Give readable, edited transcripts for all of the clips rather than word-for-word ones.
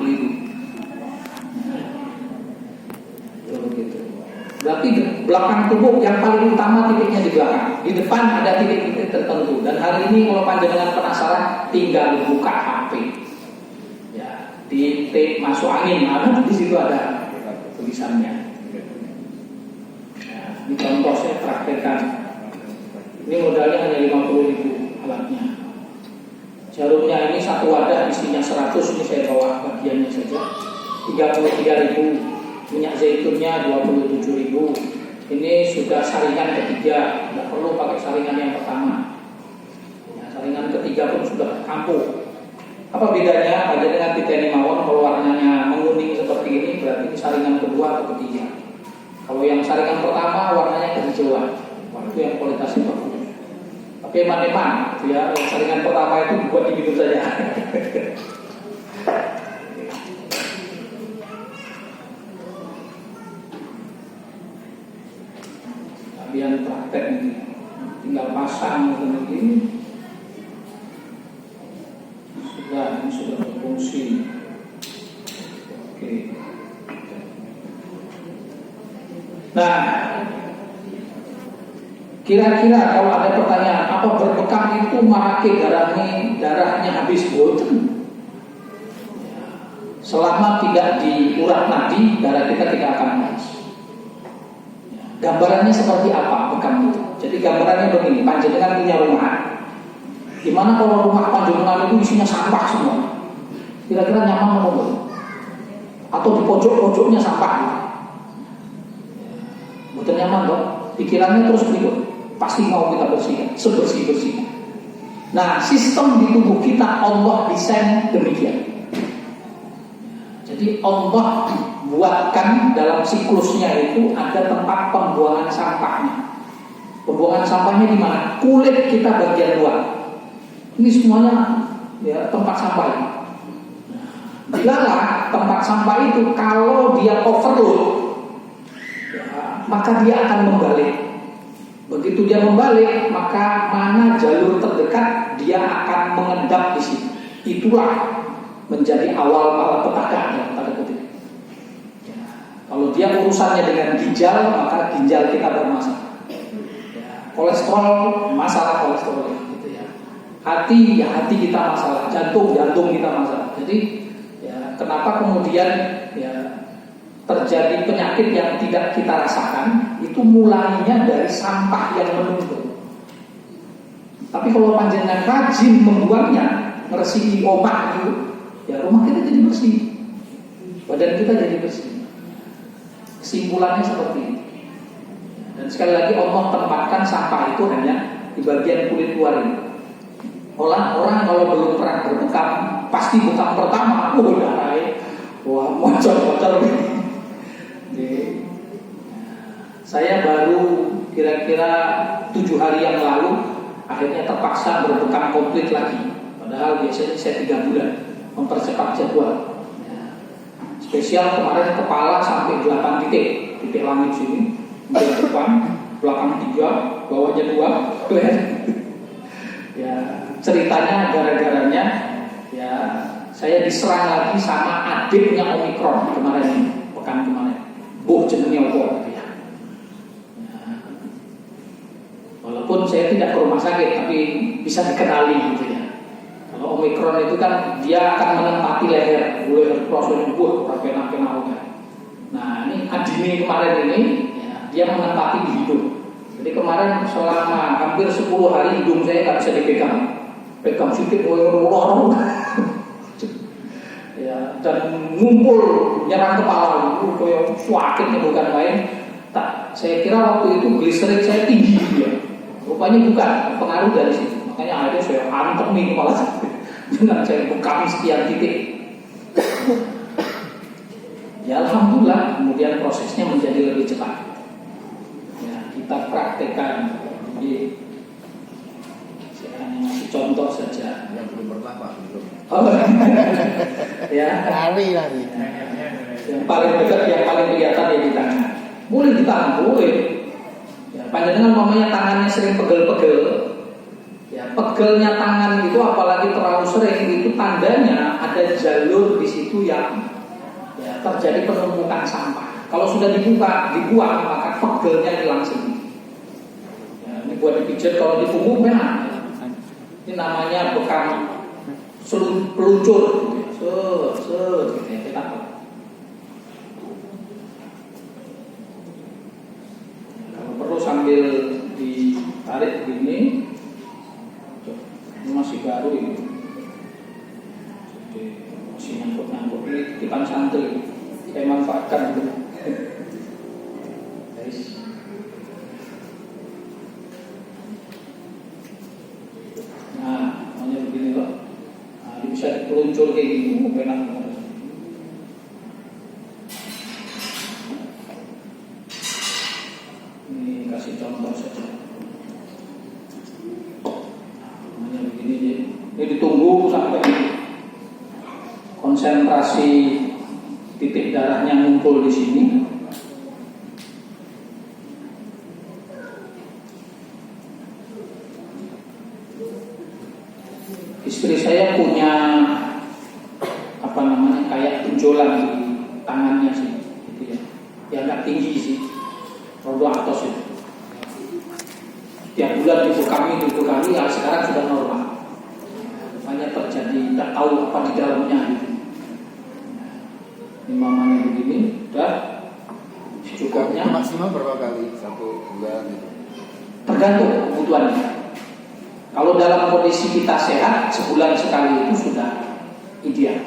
keliru. Begitu. Berarti belakang tubuh yang paling utama titiknya di belakang. Di depan ada titik-titik tertentu. Dan hari ini kalau panjenengan penasaran, tinggal buka HP. Ya, titik masuk angin, nah, di situ ada tulisannya. Ya, ini contoh saya praktekkan. Ini modalnya hanya 50.000 alatnya. Jarumnya ini satu wadah isinya 100, ini saya bawa bagiannya saja. 33.000. Minyak zaitunnya 27.000. Ini sudah saringan ketiga, tidak perlu pakai saringan yang pertama. Ya, saringan ketiga pun sudah ampuh. Apa bedanya? Pada dengan titeni mawon, kalau warnanya menguning seperti ini, berarti ini saringan kedua atau ketiga. Kalau yang saringan pertama warnanya kehijauan, itu yang kualitasnya bagus. Tapi eman-eman, ya, saringan pertama itu buat diminum saja. Yang praktek ini tinggal pasang begini, sudah berfungsi. Oke. Nah, kira-kira kalau ada pertanyaan, apa berbekam itu marake darahnya habis? Boten. Selama tidak diurat nadi, darah kita tidak akan habis. Gambarannya seperti apa bekam itu? Jadi gambarannya begini, panjenengan punya rumah. Gimana kalau rumah panjenengan itu isinya sampah semua? Kira-kira nyaman atau atau di pojok-pojoknya sampah gitu? Betul nyaman dong? Pikirannya terus berikut, pasti mau kita bersihkan, sebersih-bersihnya. Nah, sistem di tubuh kita Allah desain demikian. Jadi Allah buatkan dalam siklusnya itu ada tempat pembuangan sampahnya. Pembuangan sampahnya di mana? Kulit kita bagian luar. Ini semuanya ya tempat sampah. Dilalah tempat sampah itu kalau dia overload, ya, maka dia akan membalik. Begitu dia membalik, maka mana jalur terdekat dia akan mengendap di situ. Itulah menjadi awal malapetaka ya, pada kutip. Ya, kalau dia urusannya dengan ginjal, maka ginjal kita bermasalah. Ya, kolesterol, masalah kolesterol gitu ya. Hati, ya hati kita masalah. Jantung kita masalah. Jadi ya, kenapa kemudian ya terjadi penyakit yang tidak kita rasakan? Itu mulainya dari sampah yang menumpuk. Tapi kalau panjenengan rajin membuangnya, ngeresihi obat itu, ya rumah kita jadi bersih, badan kita jadi bersih. Kesimpulannya seperti ini. Dan sekali lagi Allah tempatkan sampah itu hanya di bagian kulit luar ini. Orang kalau belum pernah berbekam, pasti bekam pertama, wah bocor. Saya baru kira-kira 7 hari yang lalu akhirnya terpaksa berbekam komplit lagi. Padahal biasanya saya 3 bulan mempercepat jadwal. Ya. Spesial kemarin kepala sampai 8 titik langit sini, kemudian depan, belakang 3, bawahnya 2. Ya, ceritanya gara-garanya ya saya diserang lagi sama adiknya Omikron kemarin ini, pekan kemarin. Jenenge opo gitu ya. Walaupun saya tidak ke rumah sakit, tapi bisa dikenali gitu ya. Kalau Omikron itu kan dia akan menempati leher, proses tubuh, pena-pena. Nah ini adine kemarin ini, ya, dia menempati di hidung. Jadi kemarin selama hampir 10 hari hidung saya nggak bisa dipegang, pegang sedikit, lorong. Ya, dan ngumpul nyerang kepala itu kayak sakitnya bukan main. Tak, saya kira waktu itu gliserik saya tinggi ya. Rupanya bukan, pengaruh dari situ. Makanya akhirnya saya antem nih kepala sakit. Dengan saya bekam sekian titik. Ya alhamdulillah, kemudian prosesnya menjadi lebih cepat. Ya, kita praktekkan. Jadi saya hanya ngasih contoh saja. Yang belum pernah Pak, belum. Oh, ya. Lari. Yang paling dekat, yang paling kelihatan ya di tangan. Boleh di tangan, boleh. Ya, panjenengan mamanya tangannya sering pegel-pegel. Ya, pegelnya tangan itu apalagi terlalu sering itu tandanya ada jalur di situ yang ya, terjadi penumpukan sampah. Kalau sudah dibuang maka pegelnya hilang sendiri. Ya, ini buat dipijat, kalau dipungut enak. Ini namanya bekam peluncur. Gitu ya, kita. Kalau perlu sambil ditarik begini. Ini masih baru ini. Jadi masih nyangkut ini titipan santri. Saya manfaatkan dulu. Guys. Nah, namanya begini loh. Nah, ini bisa dipeluncur kayak gini. Enak banget. Ini kasih contoh saja. Ini ditunggu sampai konsentrasi titik darahnya ngumpul di sini. Istri saya punya kayak benjolan di tangannya sih, gitu ya. Ya nggak tinggi sih, rodo atas itu. Tiap bulan dibekami, ya sekarang sudah normal. Banyak terjadi, tidak tahu apa di dalamnya gitu. Ini mamanya begini, udah secukupnya. Maksimal berapa kali? 1 bulan gitu? Tergantung kebutuhannya. Kalau dalam kondisi kita sehat, sebulan sekali itu sudah ideal.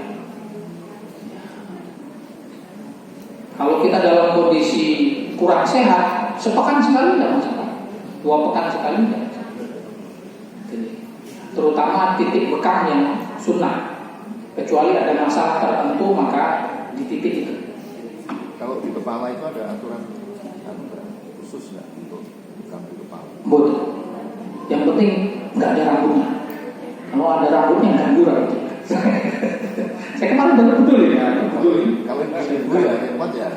Kalau kita dalam kondisi kurang sehat, sepekan sekali tidak masalah, 2 pekan sekali tidak masalah. Terutama titik bekam yang sunnah, kecuali ada masalah tertentu maka di titik itu. Kalau di kepala itu ada aturan khusus nggak untuk bekam di kepala? Boleh. Yang penting nggak ada rambutnya. Kalau ada rambutnya ganggu rambutnya. Saya kemarin betul ya. Kalau ibu ya repot ya.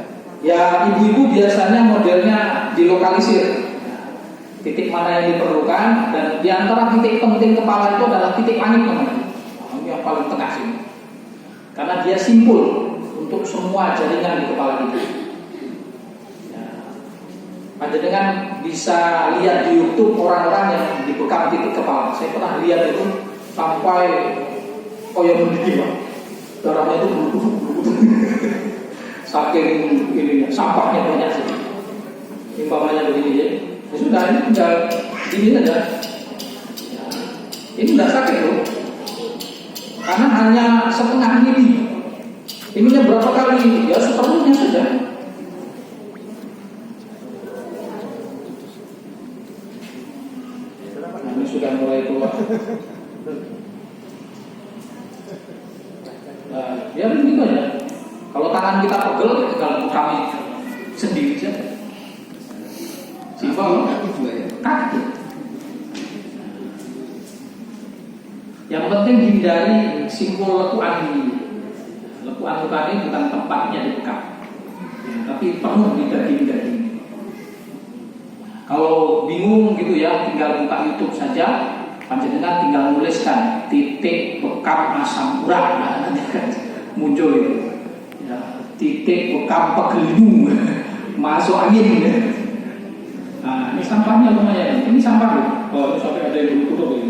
Ya ibu-ibu biasanya modelnya dilokalisir. Titik mana yang diperlukan, dan di antara titik penting kepala itu adalah titik langit teman-teman. Ini yang paling tengah sini. Karena dia simpul untuk semua jaringan di kepala kita. Ya. Dengan bisa lihat di YouTube orang-orang yang dibekam titik kepala. Saya pernah lihat itu sampai yang mendidih, Pak. Darahnya itu saking ininya, sampahnya banyak sih. Timpalannya begini ya. Ya sudah, ini tinggal ini aja. Ya. Ini tidak sakit loh, karena hanya setengah mili. Ininya berapa kali? Ya seperlunya saja. Nah, ini sudah mulai keluar. Nah, biar begitu aja. Kalau tangan kita pegel, kalau kami sendiri saja. Simpel, kaki. Yang penting hindari simpul lekuan ini. Lekuan ini bukan tempatnya dibekam, ya, tapi penuh di daging-daging. Kalau bingung gitu ya, tinggal buka YouTube saja. Panjenengan tinggal nuliskan titik bekam asam urat, nah, nanti akan muncul itu. Ya, titik bekam pegelimu masuk angin. Ya. Nah, ini sampahnya lumayan. Ini sampah loh. Oh, ini sampai ada yang dulu ini.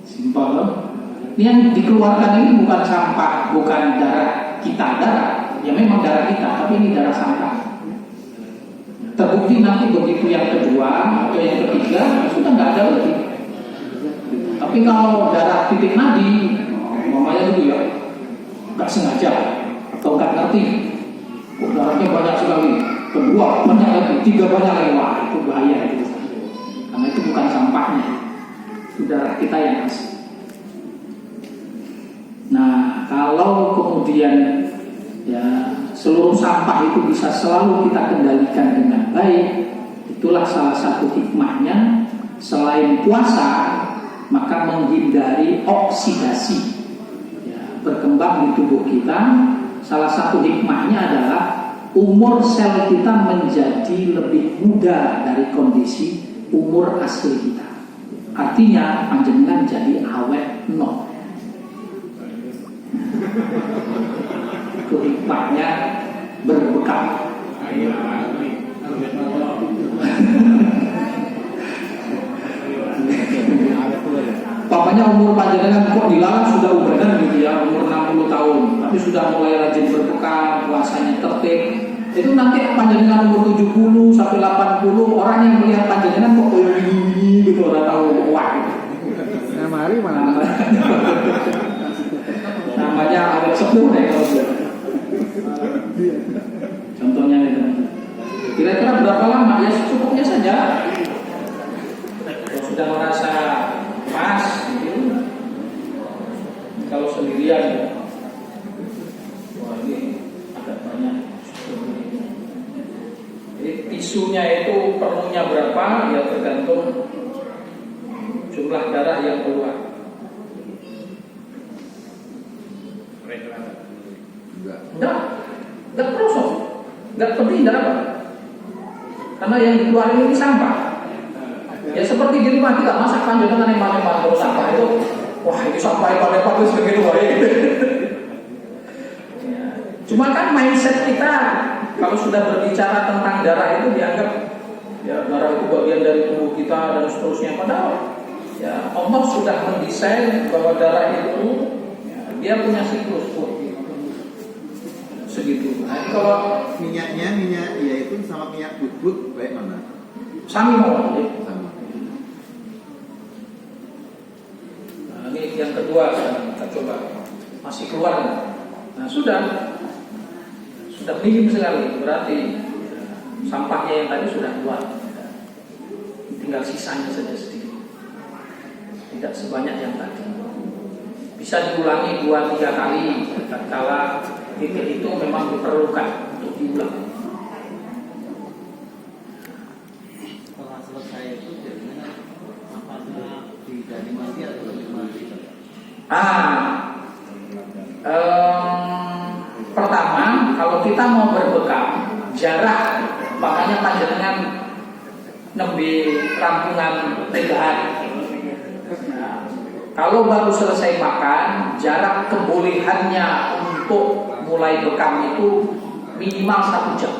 Simpel loh. Ini yang dikeluarkan ini bukan sampah, bukan darah kita, ya memang darah kita, tapi ini darah sampah. Terbukti nanti begitu yang kedua atau yang ketiga sudah nggak ada lagi. Tapi kalau darah titik nadi, mamanya dulu ya, nggak sengaja atau nggak ngerti, darahnya banyak sekali, kedua banyak lagi, tiga banyak lagi, wah itu bahaya itu. Karena itu bukan sampahnya, itu darah kita yang asli. Nah, kalau kemudian ya seluruh sampah itu bisa selalu kita kendalikan dengan baik, itulah salah satu hikmahnya. Selain puasa, maka menghindari oksidasi ya, berkembang di tubuh kita. Salah satu hikmahnya adalah umur sel kita menjadi lebih muda dari kondisi umur asli kita. Artinya panjenengan jadi awet no. Itu hikmahnya berbekam. Papanya umur panjenengan kok dilarang sudah ubanan gitu ya, umur 60 tahun, tapi sudah mulai rajin berbekam, puasanya tertib. Itu nanti panjenengan umur 70 sampai 80, orang yang melihat panjenengan kok kayak gini gitu, orang tahu wah gitu. Nah, mari mana? Namanya awet sepuh deh kalau gitu. Contohnya gitu. Kira-kira berapa lama? Ya secukupnya saja. Kalau sudah merasa pas gitu. Kalau sendirian ya. Wah ini agak banyak. Jadi tisunya itu perlunya berapa? Ya tergantung jumlah darah yang keluar. Enggak prosok, enggak pedih, enggak apa. Karena yang dikeluarin ini sampah. Ya seperti di rumah kita, masa panjenengan yang mana terus sampah itu, wah itu sampah yang pada bagus begitu wah gitu. Ya. Cuma kan mindset kita kalau sudah berbicara tentang darah itu dianggap ya darah itu bagian dari tubuh kita dan seterusnya. Padahal ya Allah sudah mendesain bahwa darah itu ya, dia punya siklus segitu. Nah, kalau minyak yaitu sama minyak bubuk baik mana? Sami mau ya. Sama. Nah, ini yang kedua kita coba masih keluar. Nah sudah minim sekali, berarti sampahnya yang tadi sudah keluar. Tinggal sisanya saja sedikit. Tidak sebanyak yang tadi. Bisa diulangi 2-3 kali tatkala titik itu memang diperlukan untuk diulang. Setelah selesai itu biasanya apakah dari mati atau dari mati? Pertama, kalau kita mau berbekam jarak, makanya panjenengan nembe rampungan tegahan. Nah, kalau baru selesai makan, jarak kebolehannya untuk mulai bekam itu minimal 1 jam.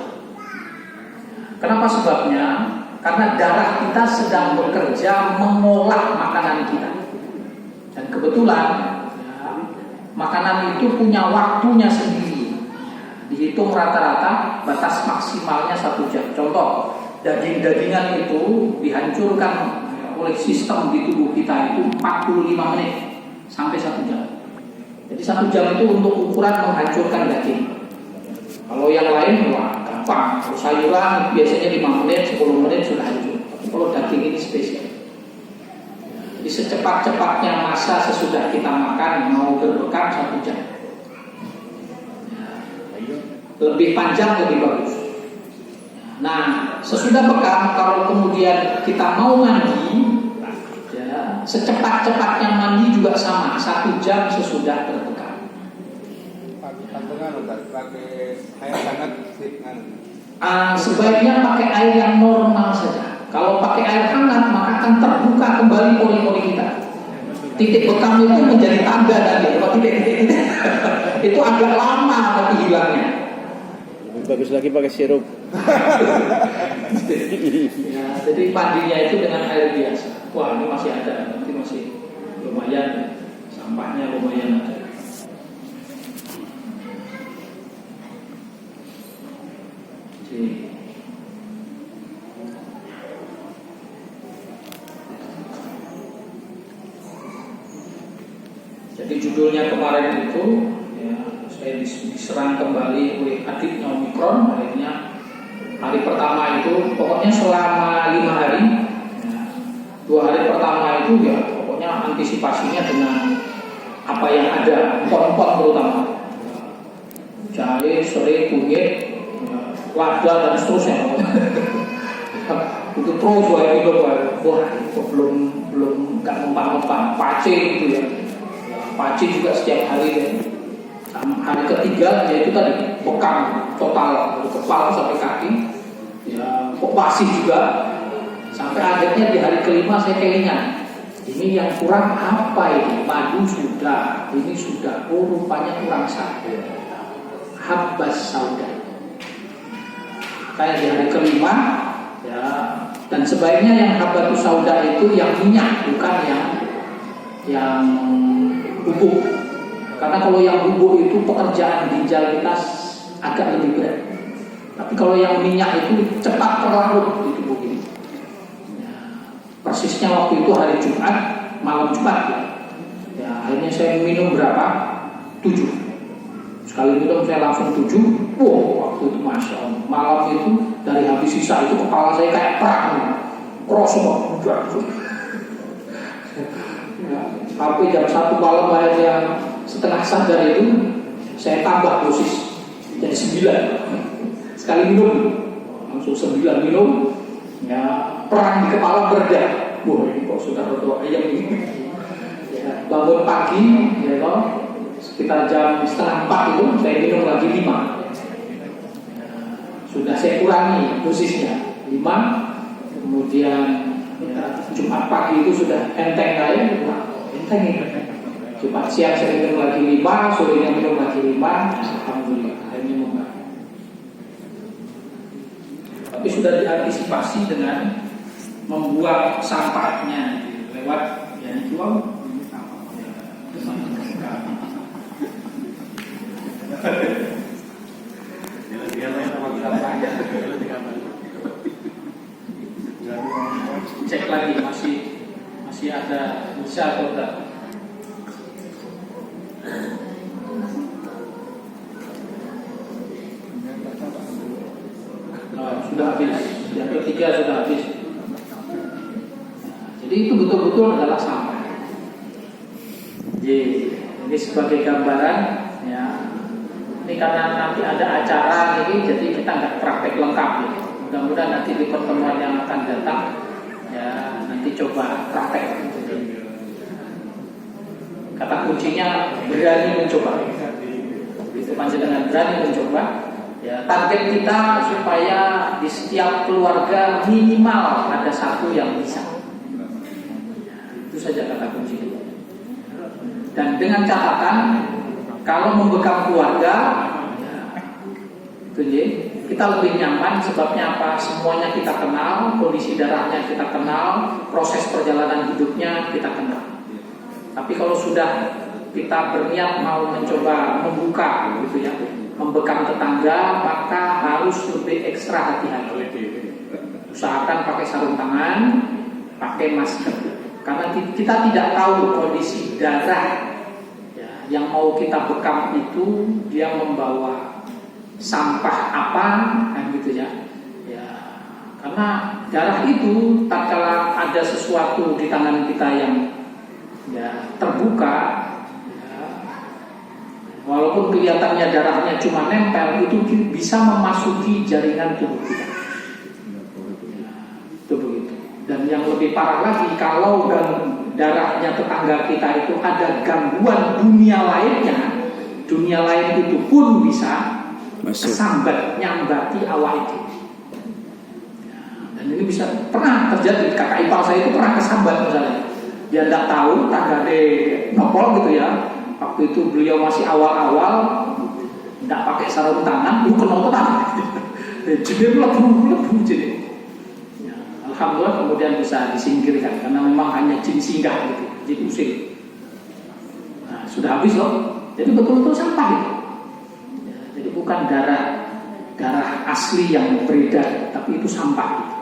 Kenapa sebabnya? Karena darah kita sedang bekerja mengolah makanan kita. Dan kebetulan ya, makanan itu punya waktunya sendiri. Dihitung rata-rata batas maksimalnya 1 jam. Contoh, daging-dagingan itu dihancurkan oleh sistem di tubuh kita itu 45 menit sampai 1 jam. Jadi 1 jam itu untuk ukuran menghancurkan daging. Kalau yang lain wah gampang. Kalau sayuran biasanya 5 menit, 10 menit sudah hancur. Tapi kalau daging ini spesial. Jadi secepat-cepatnya masa sesudah kita makan mau berbekam 1 jam. Lebih panjang lebih bagus. Nah, sesudah bekam kalau kemudian kita mau mandi, ya, secepat-cepatnya mandi juga sama 1 jam sesudah berbekam. Pakai air hangat Sebaiknya pakai air yang normal saja. Kalau pakai air hangat maka akan terbuka kembali pori-pori kita. Titik bekam itu menjadi tanda tadi. Kalau titik-titik itu agak lama tapi hilangnya. Bagus lagi pakai sirup. Ya, jadi mandinya itu dengan air biasa. Wah, ini masih ada, nanti masih lumayan, sampahnya lumayan ada. Jadi judulnya kemarin itu ya, saya diserang kembali oleh adiknya Omikron. Akhirnya hari pertama itu pokoknya selama 5 hari ya, 2 hari pertama itu ya pokoknya antisipasinya dengan apa yang ada, pon-pon terutama jahe, serai, kunyit, lada dan seterusnya. itu terus wah itu belum nggak mempan pace gitu ya. Pace juga setiap hari ya. Hari ketiga yaitu tadi bekam total dari kepala sampai kaki ya, kok masih juga sampai akhirnya di hari kelima saya keingat ini yang kurang apa ini, madu sudah, ini sudah, oh rupanya kurang satu, habbas sauda. Kayak di hari kelima ya, dan sebaiknya yang habbatus sauda itu yang minyak, bukan yang bubuk. Karena kalau yang bubuk itu pekerjaan ginjal kita agak lebih berat. Tapi kalau yang minyak itu cepat terlarut di tubuh ini. Ya, persisnya waktu itu hari Jumat, malam Jumat ya. Ya akhirnya saya minum berapa? 7. Sekali minum saya langsung 7. Wow, waktu itu Masya Allah. Malam itu dari habis sisa itu kepala saya kayak perang. Kroso banget. Ya, sampai jam 1 malam akhirnya setengah sadar itu saya tambah dosis jadi 9 sekali minum langsung 9 minum ya, perang di kepala bereda. Wah ini kok sudah rodo ayam ini ya, bangun pagi ya toh, sekitar jam setengah 4 itu saya minum lagi 5 ya, sudah saya kurangi dosisnya 5. Kemudian ya, Jumat pagi itu sudah enteng kali enteng ini. Jumat siang saya minum lagi 5, sorenya minum lagi 5. Alhamdulillah, akhirnya membantu. Tapi sudah diantisipasi dengan membuang sampahnya lewat yang jual. Cek lagi masih ada bisa atau tidak. Sudah habis, yang ketiga sudah habis. Jadi itu betul-betul adalah sampah. Ini sebagai gambaran ya. Ini karena nanti ada acara ini, jadi kita nggak praktek lengkap ya. Mudah-mudahan nanti di pertemuan yang akan datang ya nanti coba praktek. Kata kuncinya berani mencoba. Itu panjenengan berani mencoba. Ya, target kita supaya di setiap keluarga minimal ada satu yang bisa. Itu saja kata kunci. Dan dengan catatan kalau membekam keluarga, ya, itu ya, kita lebih nyaman. Sebabnya apa? Semuanya kita kenal, kondisi darahnya kita kenal, proses perjalanan hidupnya kita kenal. Tapi kalau sudah kita berniat mau mencoba membuka, gitu ya, membekam tetangga, maka harus lebih ekstra hati-hati. Usahakan pakai sarung tangan, pakai masker, karena kita tidak tahu kondisi darah ya, yang mau kita bekam itu dia membawa sampah apa, kan gitu ya. Ya, karena darah itu tatkala ada sesuatu di tangan kita yang ya terbuka. Walaupun kelihatannya darahnya cuma nempel, itu bisa memasuki jaringan tubuh kita. Itu begitu. Dan yang lebih parah lagi, kalau darahnya tetangga kita itu ada gangguan dunia lainnya, dunia lain itu pun bisa kesambat, nyambati awal itu. Dan ini bisa pernah terjadi. Kakak ipar saya itu pernah kesambat misalnya. Dia tidak tahu, tangga de nopol gitu ya. Waktu itu beliau masih awal-awal, tidak pakai sarung tangan, lu kenopotan. Jadi lebu jadi. Ya, alhamdulillah kemudian bisa disingkirkan karena memang hanya jin singgah gitu, jin usir. Nah, sudah habis loh. Jadi betul-betul sampah itu. Ya, jadi bukan darah asli yang beredar, tapi itu sampah. Gitu.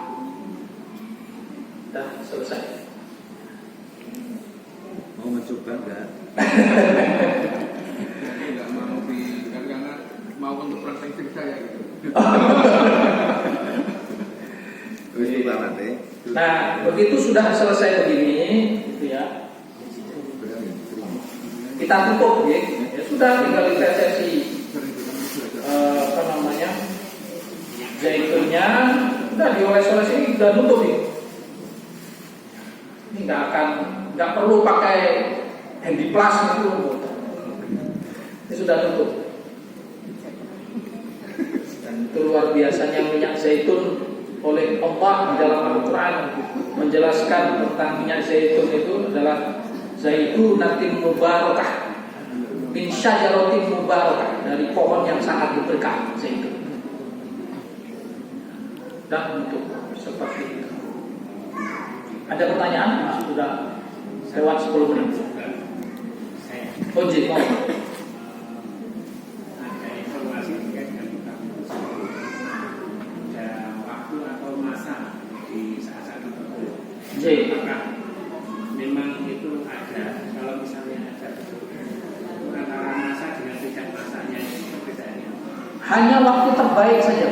Sudah selesai. Mau mencoba enggak? Enggak mau karena mau untuk praktek saya gitu. Nah, begitu sudah selesai begini, gitu ya. Kita tutup, ya. Ya sudah, tinggal dipesesi zaitunnya, udah dioles-oles ini udah tutup nih. perlu pakai Handyplus itu. Ini sudah tutup. Dan itu luar biasanya minyak zaitun oleh Allah di dalam Al-Quran menjelaskan tentang minyak zaitun itu adalah zaitunatin mubarakah min syajaratin mubarakah, dari pohon yang sangat berberkah zaitun. Dan untuk seperti itu. Ada pertanyaan? Sudah lewat 10 menit. Ojek mau. Ada informasi terkait dengan ada waktu atau masa di saat-saat tertentu. Apakah memang itu ada, kalau misalnya ada antara masa dengan tidak masanya itu perbedaannya? Hanya waktu terbaik saja.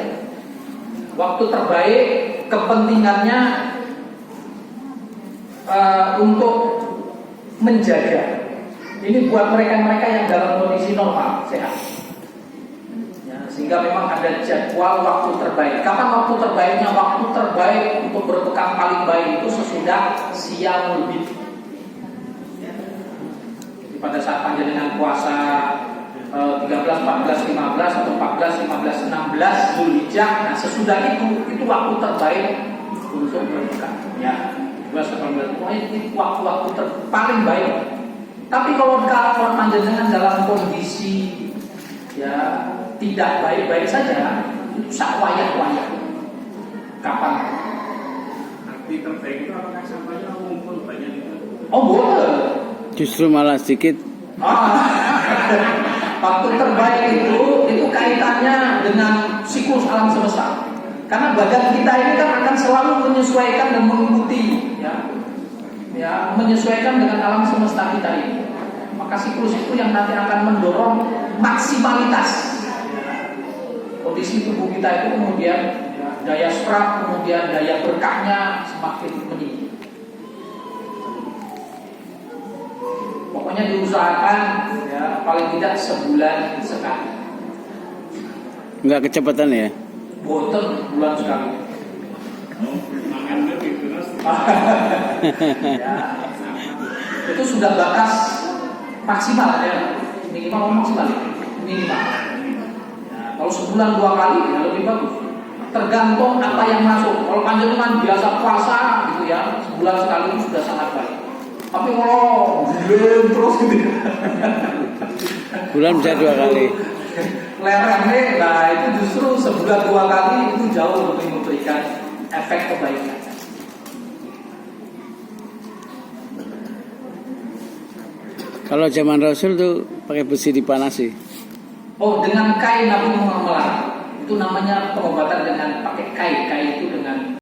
Waktu terbaik kepentingannya untuk menjaga. Ini buat mereka-mereka yang dalam kondisi normal, sehat. Ya, sehingga memang ada jadwal waktu terbaik. Kapan waktu terbaiknya? Waktu terbaik untuk berpegang paling baik itu sesudah siang lebih. Pada saat panjenengan puasa 13, 14, 15 atau 14, 15, 16 Zulhijjah. Nah, sesudah itu waktu terbaik untuk berpegang. Ya, 12, 18 itu waktu-waktu paling baik. Tapi kalau panjenengan dalam kondisi ya tidak baik-baik saja, itu sak wayah-wayah. Kapan? Arti terbaik itu apakah sampahnya ngumpul banyak itu? Oh boleh. Justru malah sedikit. Waktu terbaik itu kaitannya dengan siklus alam semesta. Karena badan kita ini kan akan selalu menyesuaikan dan mengikuti, ya menyesuaikan dengan alam semesta kita ini. Maka siklus itu yang nanti akan mendorong maksimalitas kondisi tubuh kita itu, kemudian daya serap, kemudian daya berkahnya semakin meninggi. Pokoknya diusahakan ya paling tidak sebulan sekali. Enggak kecepatan ya? Boten bulan sekali. Makan lebih terus. Ya, itu sudah batas maksimal ya, minimal maksimal minimal. Ya, kalau sebulan 2 kali ya lebih bagus. Tergantung apa yang masuk. Kalau panjenengan biasa puasa gitu ya, sebulan sekali itu sudah sangat baik. Tapi kalau bulan terus gitu, Bulan bisa 2 kali. lerengnya, nah itu justru sebulan 2 kali itu jauh lebih memberikan efek kebaikan. Kalau zaman Rasul tuh pakai besi dipanasi. Oh, dengan kain Nabi Muhammad itu namanya pengobatan dengan pakai kain. Kain itu dengan